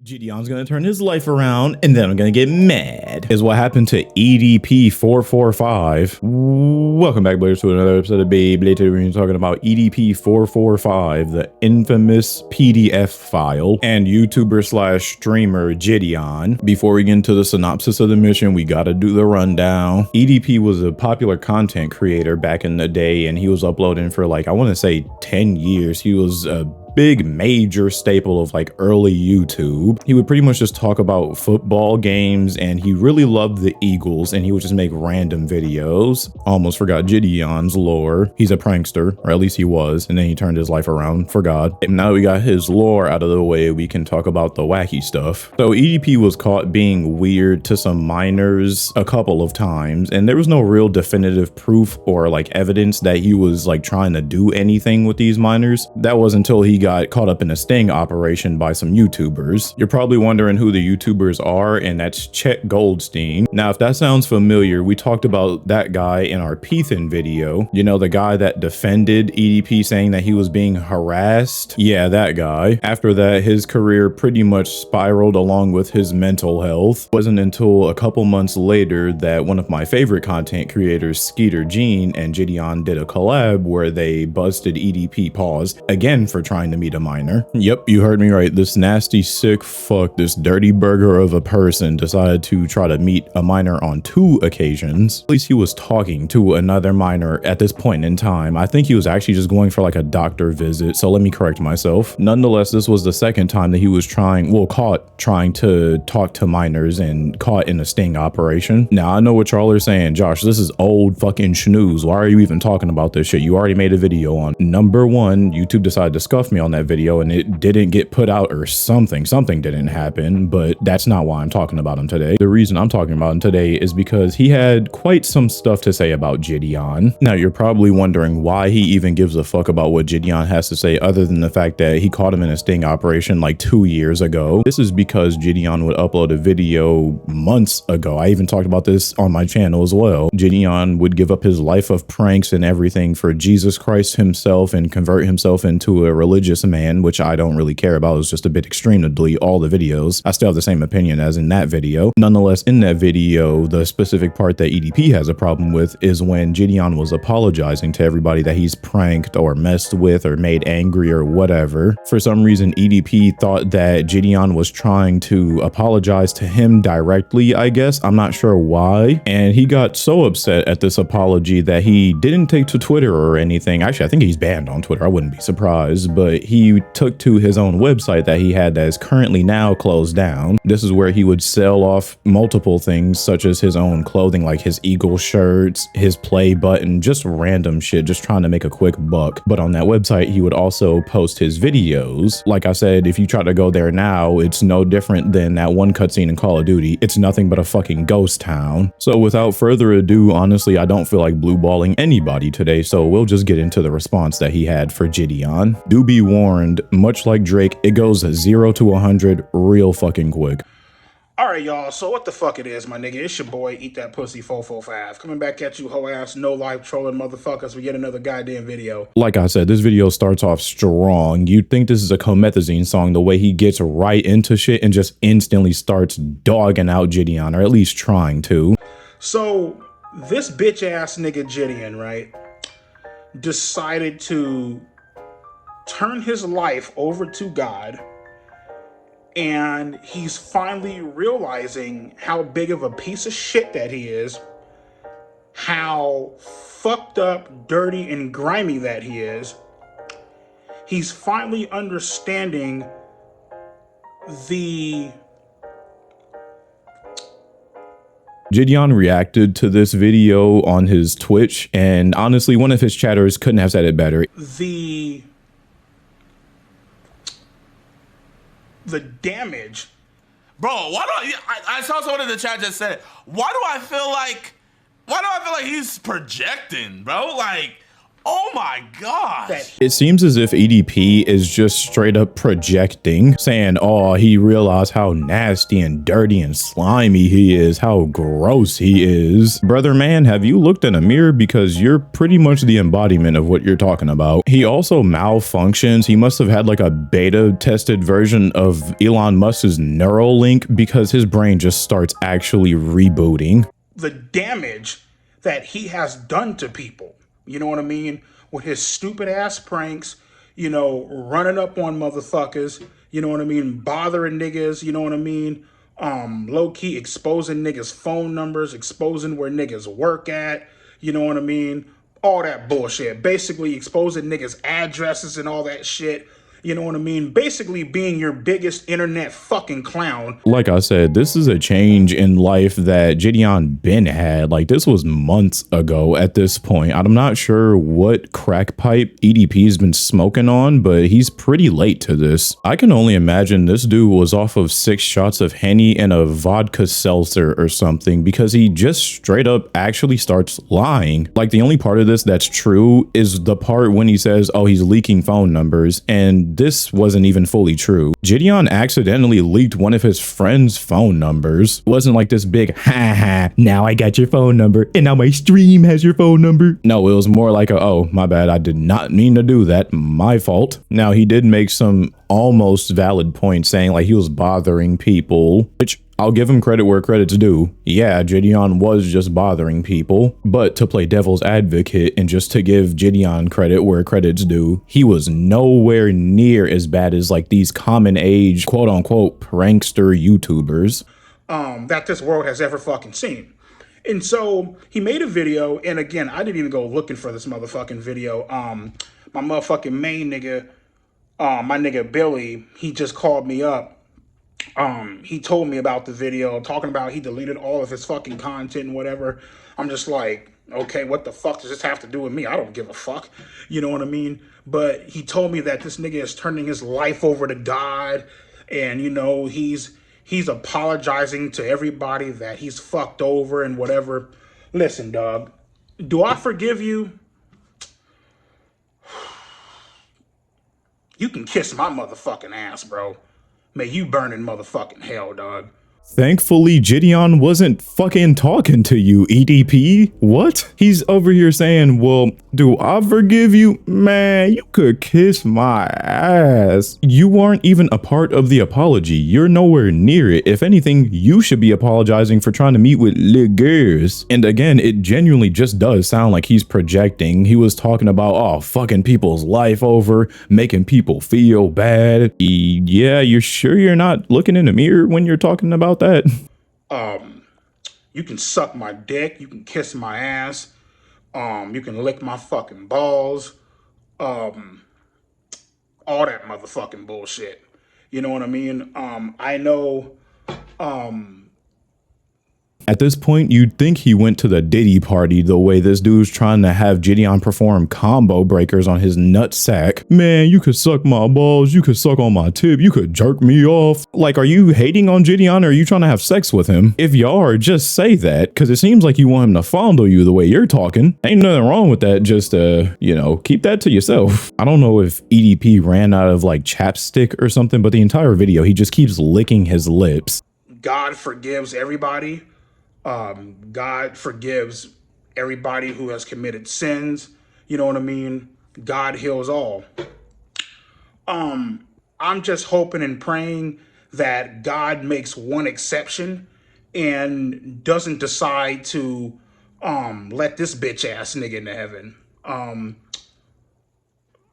Jidion's gonna turn his life around and then I'm gonna get mad is what happened to EDP445. Welcome back, boys, to another episode of Beyblade. Today we're gonna be talking about EDP445, the infamous PDF file, and YouTuber slash streamer Jidion. Before we get into the synopsis of the mission, we gotta do the rundown. EDP was a popular content creator back in the day, and he was uploading for like, I wanna say 10 years. He was a big major staple of like early YouTube. He would pretty much just talk about football games, and he really loved the Eagles, and he would just make random videos. Almost forgot Jidion's lore. He's a prankster, or at least he was, and then he turned his life around for God. And now we got his lore out of the way, we can talk about the wacky stuff. So EDP was caught being weird to some minors a couple of times, and there was no real definitive proof or like evidence that he was like trying to do anything with these minors. That was until he got caught up in a sting operation by some YouTubers. You're probably wondering who the YouTubers are, and that's Chet Goldstein. Now, if that sounds familiar, we talked about that guy in our Pethan video. You know, the guy that defended EDP saying that he was being harassed? Yeah, that guy. After that, his career pretty much spiraled along with his mental health. It wasn't until a couple months later that one of my favorite content creators, Skeeter Jean, and Jidion did a collab where they busted EDP again for trying to meet a minor. Yep, you heard me right. This nasty sick fuck, this dirty burger of a person decided to try to meet a minor on 2 occasions. At least he was talking to another minor at this point in time. I think he was actually just going for like a doctor visit, so let me correct myself. Nonetheless, this was the second time that he was caught trying to talk to minors and caught in a sting operation. Now, I know what y'all are saying, Josh, this is old fucking snooze. Why are you even talking about this shit? You already made a video on. Number one, YouTube decided to scuff me on that video and it didn't get put out, or something didn't happen, but that's not why I'm talking about him today. The reason I'm talking about him today is because he had quite some stuff to say about Jidion. Now, you're probably wondering why he even gives a fuck about what Jidion has to say, other than the fact that he caught him in a sting operation like 2 years ago. This is because Jidion would upload a video months ago. I even talked about this on my channel as well. Jidion would give up his life of pranks and everything for Jesus Christ himself and convert himself into a religious man, which I don't really care about. It's just a bit extreme to delete all the videos. I still have the same opinion as in that video. Nonetheless, in that video, the specific part that EDP has a problem with is when Jidion was apologizing to everybody that he's pranked or messed with or made angry or whatever. For some reason, EDP thought that Jidion was trying to apologize to him directly, I guess. I'm not sure why. And he got so upset at this apology that he didn't take to Twitter or anything. Actually, I think he's banned on Twitter. I wouldn't be surprised, but he took to his own website that he had that is currently now closed down. This is where he would sell off multiple things, such as his own clothing, like his Eagle shirts, his play button, just random shit, just trying to make a quick buck. But on that website, he would also post his videos. Like I said, if you try to go there now, it's no different than that one cutscene in Call of Duty. It's nothing but a fucking ghost town. So without further ado, honestly, I don't feel like blue balling anybody today, so we'll just get into the response that he had for Jidion. Do be warned, much like Drake, it goes 0 to 100 real fucking quick. Alright, y'all, so what the fuck it is, my nigga? It's your boy, Eat That Pussy 445. Coming back at you, hoe ass, no life trolling motherfuckers with yet another goddamn video. Like I said, this video starts off strong. You'd think this is a Comethazine song, the way he gets right into shit and just instantly starts dogging out Jidion, or at least trying to. So, this bitch ass nigga Jidion, right, decided to turn his life over to God, and he's finally realizing how big of a piece of shit that he is, how fucked up, dirty, and grimy that he is. He's finally understanding the... Jidion reacted to this video on his Twitch, and honestly, one of his chatters couldn't have said it better. The damage. Bro, why do I saw someone in the chat just said, why do I feel like he's projecting, bro? Like, Oh my gosh. that It seems as if EDP is just straight up projecting, saying, oh, he realized how nasty and dirty and slimy he is, how gross he is. Brother man, have you looked in a mirror? Because you're pretty much the embodiment of what you're talking about. He also malfunctions. He must have had like a beta tested version of Elon Musk's Neuralink, because his brain just starts actually rebooting. the damage that he has done to people. You know what I mean? With his stupid ass pranks, you know, running up on motherfuckers, you know what I mean? Bothering niggas, you know what I mean? Low key exposing niggas' phone numbers, exposing where niggas work at, you know what I mean? All that bullshit. Basically exposing niggas' addresses and all that shit. You know what I mean? Basically being your biggest internet fucking clown. Like I said, this is a change in life that Jidion been had. Like, this was months ago at this point. I'm not sure what crack pipe EDP's been smoking on, but he's pretty late to this. I can only imagine this dude was off of 6 shots of Henny and a vodka seltzer or something, because he just straight up actually starts lying. Like, the only part of this that's true is the part when he says, oh, he's leaking phone numbers, and this wasn't even fully true. Jidion accidentally leaked one of his friend's phone numbers. It wasn't like this big, ha, now I got your phone number, and now my stream has your phone number. No, it was more like a, oh, my bad, I did not mean to do that, my fault. Now, he did make some almost valid points, saying like he was bothering people, which I'll give him credit where credit's due. Yeah, Jidion was just bothering people, but to play devil's advocate and just to give Jidion credit where credit's due, he was nowhere near as bad as like these common age, quote unquote, prankster YouTubers That this world has ever fucking seen. And so he made a video, and again, I didn't even go looking for this motherfucking video. My motherfucking main nigga, my nigga Billy, he just called me up. He told me about the video, talking about he deleted all of his fucking content and whatever. I'm just like, okay, what the fuck does this have to do with me? I don't give a fuck. You know what I mean? But he told me that this nigga is turning his life over to God, and you know, he's apologizing to everybody that he's fucked over and whatever. Listen, dog, do I forgive you? You can kiss my motherfucking ass, bro. May you burn in motherfucking hell, dog. Thankfully, Jidion wasn't fucking talking to you, EDP. What? He's over here saying, well, do I forgive you? Man, you could kiss my ass. You aren't even a part of the apology. You're nowhere near it. If anything, you should be apologizing for trying to meet with little girls. And again, it genuinely just does sound like he's projecting. He was talking about, oh, fucking people's life over, making people feel bad. Yeah, you're sure you're not looking in the mirror when you're talking about that? You can suck my dick, you can kiss my ass, you can lick my fucking balls, all that motherfucking bullshit. You know what I mean? I know, At this point, you'd think he went to the Diddy party the way this dude's trying to have Jidion perform combo breakers on his nutsack. Man, you could suck my balls, you could suck on my tip, you could jerk me off. Like, are you hating on Jidion or are you trying to have sex with him? If y'all are, just say that, because it seems like you want him to fondle you the way you're talking. Ain't nothing wrong with that, just, you know, keep that to yourself. I don't know if EDP ran out of, like, chapstick or something, but the entire video, he just keeps licking his lips. God forgives everybody. God forgives everybody who has committed sins. You know what I mean? God heals all. I'm just hoping and praying that God makes one exception and doesn't decide to let this bitch ass nigga into heaven.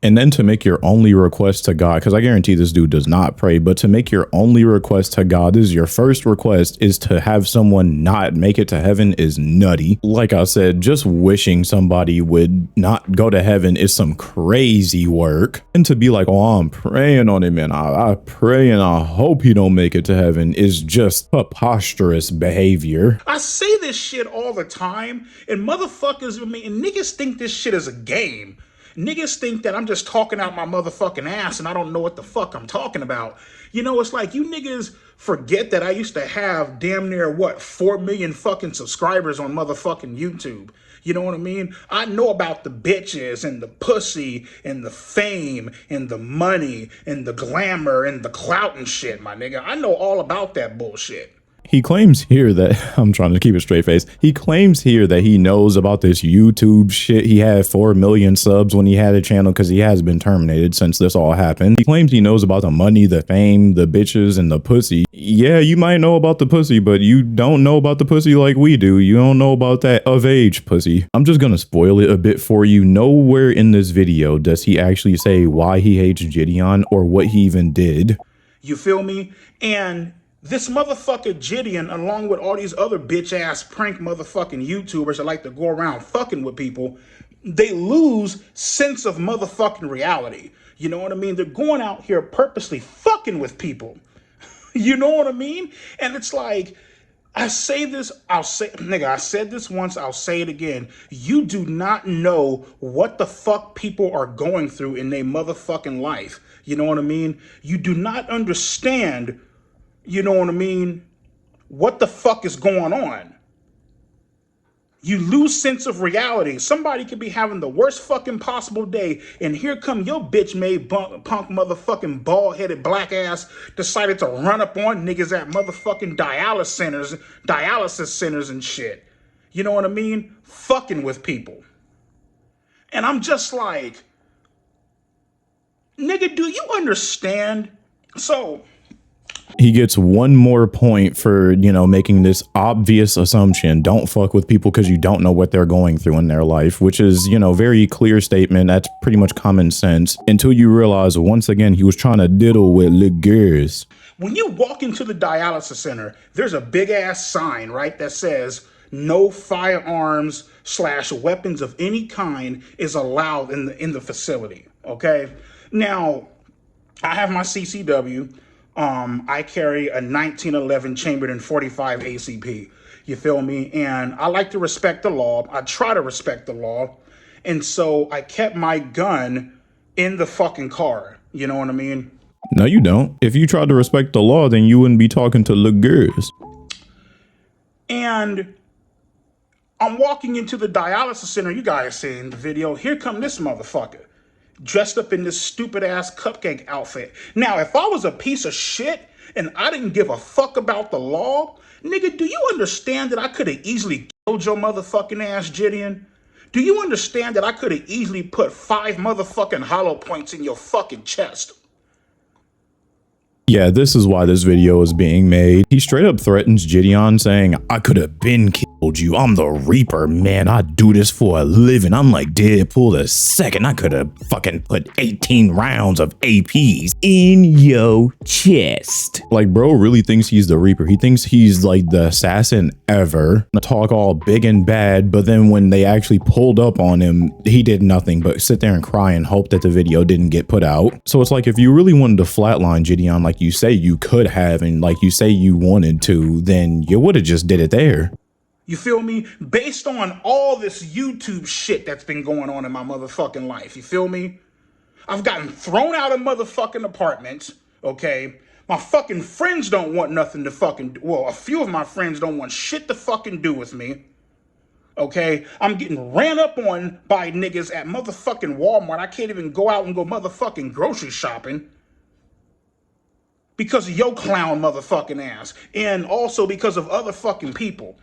And then to make your only request to God, because I guarantee this dude does not pray, but to make your only request to God, this is your first request, is to have someone not make it to heaven is nutty. Like I said, just wishing somebody would not go to heaven is some crazy work. And to be like, oh, I'm praying on him and I pray and I hope he don't make it to heaven is just preposterous behavior. I say this shit all the time, and motherfuckers, and niggas think this shit is a game. Niggas think that I'm just talking out my motherfucking ass and I don't know what the fuck I'm talking about. You know, it's like you niggas forget that I used to have damn near, what, 4 million fucking subscribers on motherfucking YouTube. You know what I mean? I know about the bitches and the pussy and the fame and the money and the glamour and the clout and shit, my nigga. I know all about that bullshit. He claims here that, I'm trying to keep a straight face, he claims here that he knows about this YouTube shit. He had 4 million subs when he had a channel because he has been terminated since this all happened. He claims he knows about the money, the fame, the bitches, and the pussy. Yeah, you might know about the pussy, but you don't know about the pussy like we do. You don't know about that of age pussy. I'm just gonna spoil it a bit for you. Nowhere in this video does he actually say why he hates Jidion or what he even did. You feel me? And this motherfucker Jidion, along with all these other bitch ass prank motherfucking YouTubers that like to go around fucking with people, they lose sense of motherfucking reality. You know what I mean? They're going out here purposely fucking with people. You know what I mean? And it's like, I say this, I'll say, nigga, I said this once, I'll say it again. You do not know what the fuck people are going through in their motherfucking life. You know what I mean? You do not understand, you know what I mean, what the fuck is going on. You lose sense of reality. Somebody could be having the worst fucking possible day, and here come your bitch made punk motherfucking bald-headed black ass decided to run up on niggas at motherfucking dialysis centers and shit. You know what I mean? Fucking with people. And I'm just like, nigga, do you understand? So he gets one more point for, you know, making this obvious assumption. Don't fuck with people because you don't know what they're going through in their life, which is, you know, very clear statement. That's pretty much common sense until you realize once again, he was trying to diddle with little girls. When you walk into the dialysis center, there's a big ass sign, right, that says no firearms / weapons of any kind is allowed in the facility. Okay. Now, I have my CCW. I carry a 1911 chambered in .45 ACP. You feel me? And I like to respect the law. I try to respect the law. And so I kept my gun in the fucking car. You know what I mean? No, you don't. If you tried to respect the law, then you wouldn't be talking to little girls. And I'm walking into the dialysis center. You guys seen the video. Here come this motherfucker, dressed up in this stupid ass cupcake outfit. Now, if I was a piece of shit and I didn't give a fuck about the law, nigga, do you understand that I could have easily killed your motherfucking ass, Jidion? Do you understand that I could have easily put 5 motherfucking hollow points in your fucking chest? Yeah, this is why this video is being made. He straight up threatens Jidion saying, I could have been killed you. I'm the Reaper, man. I do this for a living. I'm like Deadpool the second. I could have fucking put 18 rounds of APs in your chest. Like, bro really thinks he's the Reaper. He thinks he's like the assassin ever. Talk all big and bad, but then when they actually pulled up on him, he did nothing but sit there and cry and hope that the video didn't get put out. So it's like, if you really wanted to flatline Jidion like you say you could have, and like you say you wanted to, then you would have just did it there. You feel me? Based on all this YouTube shit that's been going on in my motherfucking life. You feel me? I've gotten thrown out of motherfucking apartments. Okay. My fucking friends don't want nothing to fucking, well, a few of my friends don't want shit to fucking do with me. Okay, I'm getting ran up on by niggas at motherfucking Walmart. I can't even go out and go motherfucking grocery shopping because of your clown motherfucking ass. And also because of other fucking people.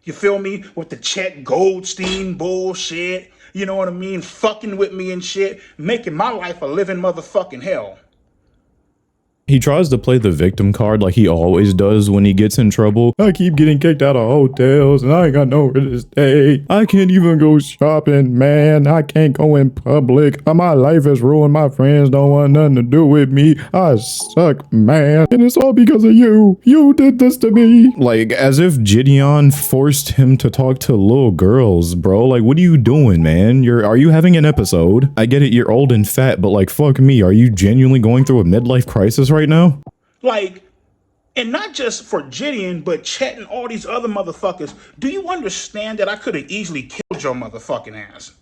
You feel me? With the Chet Goldstein bullshit. You know what I mean? Fucking with me and shit. Making my life a living motherfucking hell. He tries to play the victim card like he always does when he gets in trouble. I keep getting kicked out of hotels and I ain't got nowhere to stay. I can't even go shopping, man. I can't go in public. My life is ruined. My friends don't want nothing to do with me. I suck, man. And it's all because of you. You did this to me. Like, as if Jidion forced him to talk to little girls, bro. Like, what are you doing, man? Are you having an episode? I get it, you're old and fat, but like, fuck me. Are you genuinely going through a midlife crisis right now? Like, and not just for Jidion, but Chet and all these other motherfuckers. Do you understand that I could have easily killed your motherfucking ass?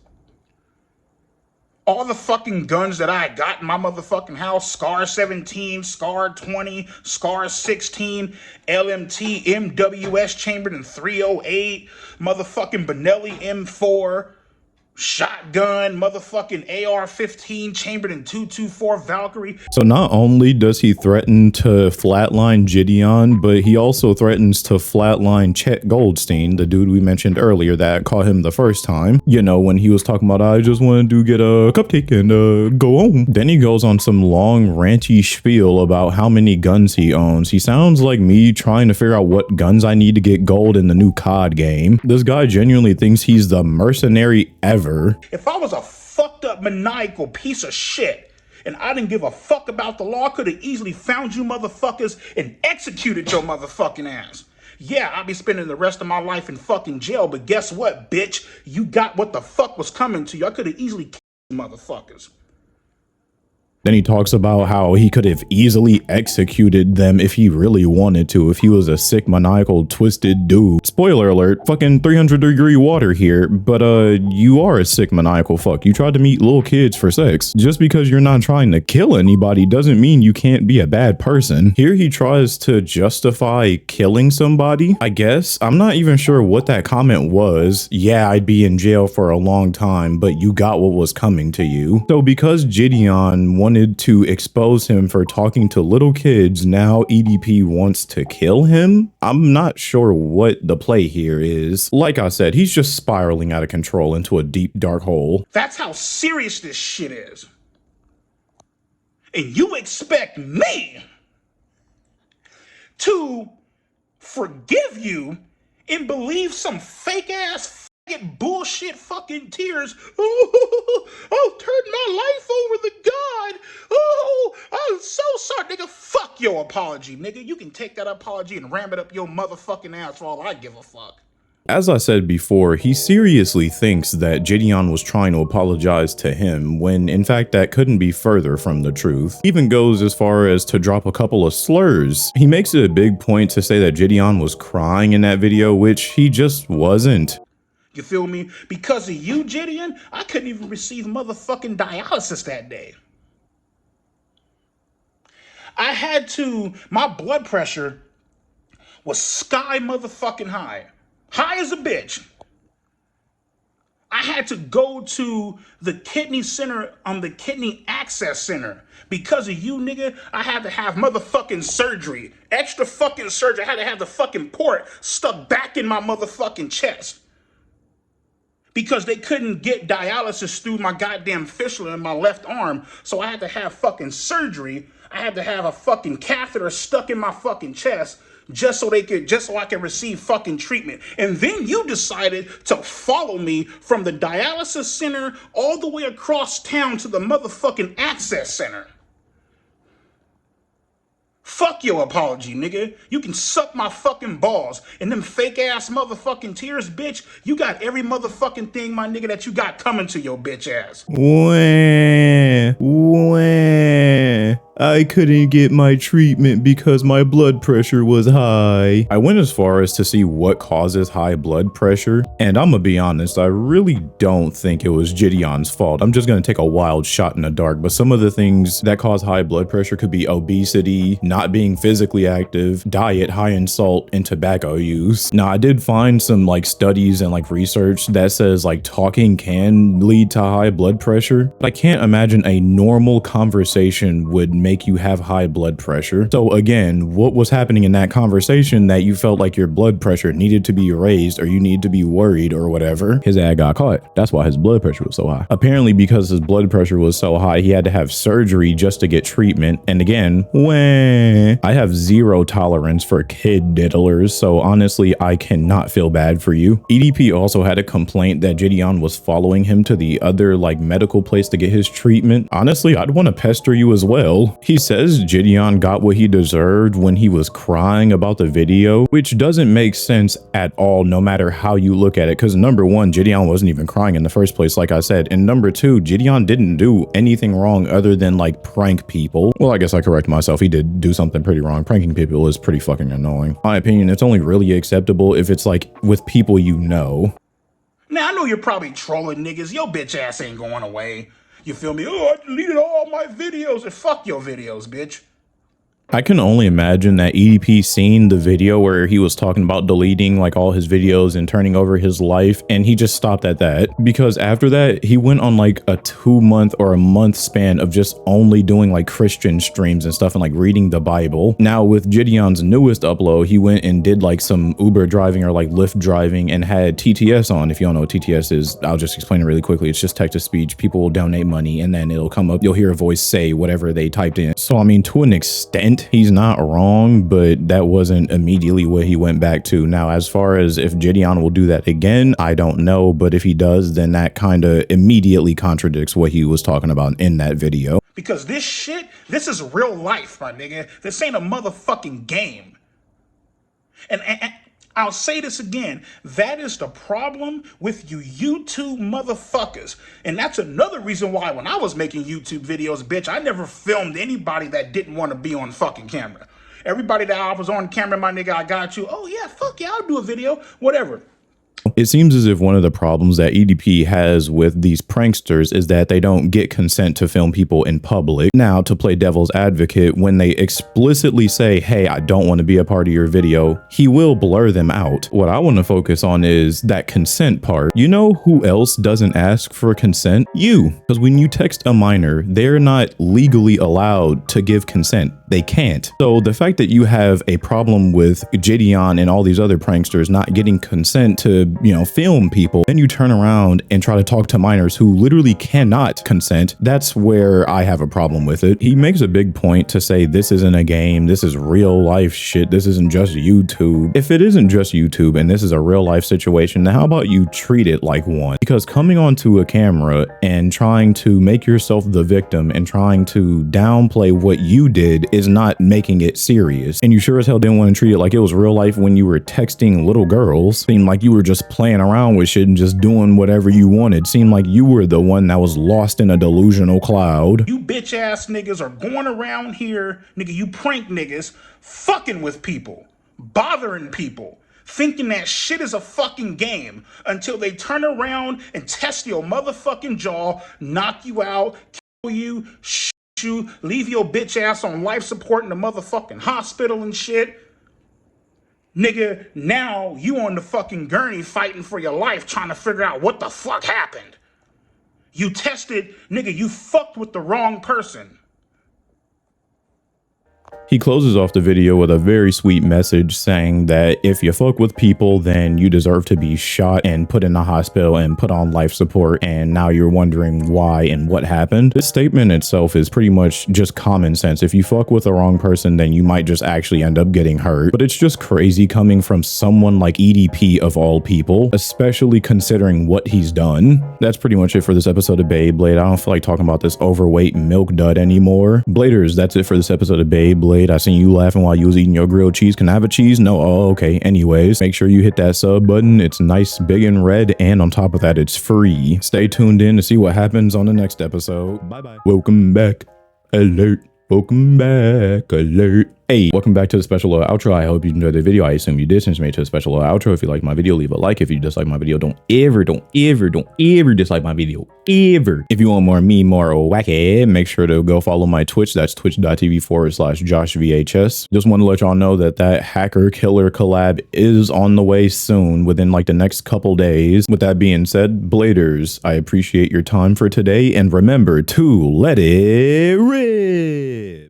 All the fucking guns that I got in my motherfucking house, Scar 17, Scar 20, Scar 16, LMT, MWS chambered in 308, motherfucking Benelli M4, shotgun, motherfucking AR-15 chambered in 224 Valkyrie. So not only does he threaten to flatline Jidion, but he also threatens to flatline Chet Goldstein, the dude we mentioned earlier that caught him the first time. You know, when he was talking about, I just wanted to get a cupcake and go home. Then he goes on some long ranty spiel about how many guns he owns. He sounds like me trying to figure out what guns I need to get gold in the new COD game. This guy genuinely thinks he's the mercenary ever. If I was a fucked up maniacal piece of shit and I didn't give a fuck about the law, I could have easily found you motherfuckers and executed your motherfucking ass. Yeah, I'll be spending the rest of my life in fucking jail, but guess what, bitch? You got what the fuck was coming to you. I could have easily killed you motherfuckers. Then he talks about how he could have easily executed them if he really wanted to, if he was a sick, maniacal, twisted dude. Spoiler alert, fucking 300-degree water here, but you are a sick, maniacal fuck. You tried to meet little kids for sex. Just because you're not trying to kill anybody doesn't mean you can't be a bad person. Here he tries to justify killing somebody, I guess. I'm not even sure what that comment was. Yeah, I'd be in jail for a long time, but you got what was coming to you. So because Jidion wanted to expose him for talking to little kids, now EDP wants to kill him? I'm not sure what the play here is. Like I said, he's just spiraling out of control into a deep, dark hole. That's how serious this shit is. And you expect me to forgive you and believe some fake ass bullshit fucking tears. Oh, I'll turn my life over to God. Oh, I'm so sorry, nigga. Fuck your apology, nigga. You can take that apology and ram it up your motherfucking ass for all I give a fuck. As I said before, he seriously thinks that Jidion was trying to apologize to him, when in fact that couldn't be further from the truth. He even goes as far as to drop a couple of slurs. He makes it a big point to say that Jidion was crying in that video, which he just wasn't. You feel me? Because of you, Jidion, I couldn't even receive motherfucking dialysis that day. I had to, my blood pressure was sky motherfucking high. High as a bitch. I had to go to the kidney center, the kidney access center. Because of you, nigga, I had to have motherfucking surgery. Extra fucking surgery. I had to have the fucking port stuck back in my motherfucking chest. Because they couldn't get dialysis through my goddamn fistula in my left arm. So I had to have fucking surgery. I had to have a fucking catheter stuck in my fucking chest just so I could receive fucking treatment. And then you decided to follow me from the dialysis center all the way across town to the motherfucking access center. Fuck your apology, nigga. You can suck my fucking balls. And them fake ass motherfucking tears, bitch, you got every motherfucking thing, my nigga, that you got coming to your bitch ass. I couldn't get my treatment because my blood pressure was high. I went as far as to see what causes high blood pressure, and I'm gonna be honest, I really don't think it was Jidion's fault. I'm just gonna take a wild shot in the dark, but some of the things that cause high blood pressure could be obesity, not being physically active, diet high in salt, and tobacco use. Now, I did find some studies and research that says talking can lead to high blood pressure, but I can't imagine a normal conversation would make you have high blood pressure. So again, what was happening in that conversation that you felt like your blood pressure needed to be raised or you need to be worried or whatever? His ad got caught. That's why his blood pressure was so high. Apparently, because his blood pressure was so high, he had to have surgery just to get treatment. And again, I have zero tolerance for kid diddlers, so honestly, I cannot feel bad for you. EDP also had a complaint that Jidion was following him to the other medical place to get his treatment. Honestly, I'd want to pester you as well. He says Jidion got what he deserved when he was crying about the video, which doesn't make sense at all, no matter how you look at it, because number one, Jidion wasn't even crying in the first place, like I said, and number two, Jidion didn't do anything wrong other than prank people. Well, I guess I correct myself, he did do something pretty wrong. Pranking people is pretty fucking annoying. In my opinion, it's only really acceptable if it's with people you know. Now, I know you're probably trolling niggas. Your bitch ass ain't going away. You feel me? Oh, I deleted all my videos. And fuck your videos, bitch. I can only imagine that EDP seen the video where he was talking about deleting like all his videos and turning over his life, and he just stopped at that, because after that he went on like a 2-month or a month span of just only doing like Christian streams and stuff and like reading the Bible. Now with Jidion's newest upload, he went and did like some Uber driving or like Lyft driving and had TTS on. If you don't know what TTS is, I'll just explain it really quickly. It's just text to speech. People will donate money and then it'll come up, you'll hear a voice say whatever they typed in. So I mean, to an extent he's not wrong, but that wasn't immediately what he went back to. Now, as far as if Jidion will do that again, I don't know, but if he does, then that kind of immediately contradicts what he was talking about in that video. Because this shit, this is real life, my nigga. This ain't a motherfucking game. And I'll say this again, that is the problem with you YouTube motherfuckers. And that's another reason why when I was making YouTube videos, bitch, I never filmed anybody that didn't want to be on fucking camera. Everybody that I was on camera, my nigga, I got you. Oh yeah, fuck yeah, I'll do a video, whatever. It seems as if one of the problems that EDP has with these pranksters is that they don't get consent to film people in public. Now, to play devil's advocate, when they explicitly say, hey, I don't want to be a part of your video, he will blur them out. What I want to focus on is that consent part. You know who else doesn't ask for consent? You. Because when you text a minor, they're not legally allowed to give consent. They can't. So the fact that you have a problem with Jidion and all these other pranksters not getting consent to, you know, film people, then you turn around and try to talk to minors who literally cannot consent. That's where I have a problem with it. He makes a big point to say this isn't a game, this is real life shit, this isn't just YouTube. If it isn't just YouTube and this is a real life situation, then how about you treat it like one? Because coming onto a camera and trying to make yourself the victim and trying to downplay what you did is not making it serious. And you sure as hell didn't want to treat it like it was real life when you were texting little girls. Seemed like you were just playing around with shit and just doing whatever you wanted. Seemed like you were the one that was lost in a delusional cloud. You bitch ass niggas are going around here, nigga, you prank niggas, fucking with people, bothering people, thinking that shit is a fucking game until they turn around and test your motherfucking jaw, knock you out, kill you, shoot you, leave your bitch ass on life support in the motherfucking hospital and shit. Nigga, now you on the fucking gurney fighting for your life, trying to figure out what the fuck happened. You tested, nigga, you fucked with the wrong person. He closes off the video with a very sweet message saying that if you fuck with people, then you deserve to be shot and put in the hospital and put on life support, and now you're wondering why and what happened. This statement itself is pretty much just common sense. If you fuck with the wrong person, then you might just actually end up getting hurt. But it's just crazy coming from someone like EDP of all people, especially considering what he's done. That's pretty much it for this episode of Beyblade. I don't feel like talking about this overweight milk dud anymore. Bladers, that's it for this episode of Beyblade. I seen you laughing while you was eating your grilled cheese. Can I have a cheese? No. Oh, okay. Anyways, make sure you hit that sub button. It's nice, big and red. And on top of that, it's free. Stay tuned in to see what happens on the next episode. Bye-bye. Welcome back. Alert. Welcome back. Alert. Hey, welcome back to the special little outro. I hope you enjoyed the video. I assume you did, since you made it to a special little outro. If you like my video, leave a like. If you dislike my video, don't ever dislike my video. Ever. If you want more me, more wacky, make sure to go follow my Twitch. That's twitch.tv/JoshVHS. Just want to let y'all know that hacker killer collab is on the way soon, within like the next couple days. With that being said, Bladers, I appreciate your time for today, and remember to let it rip.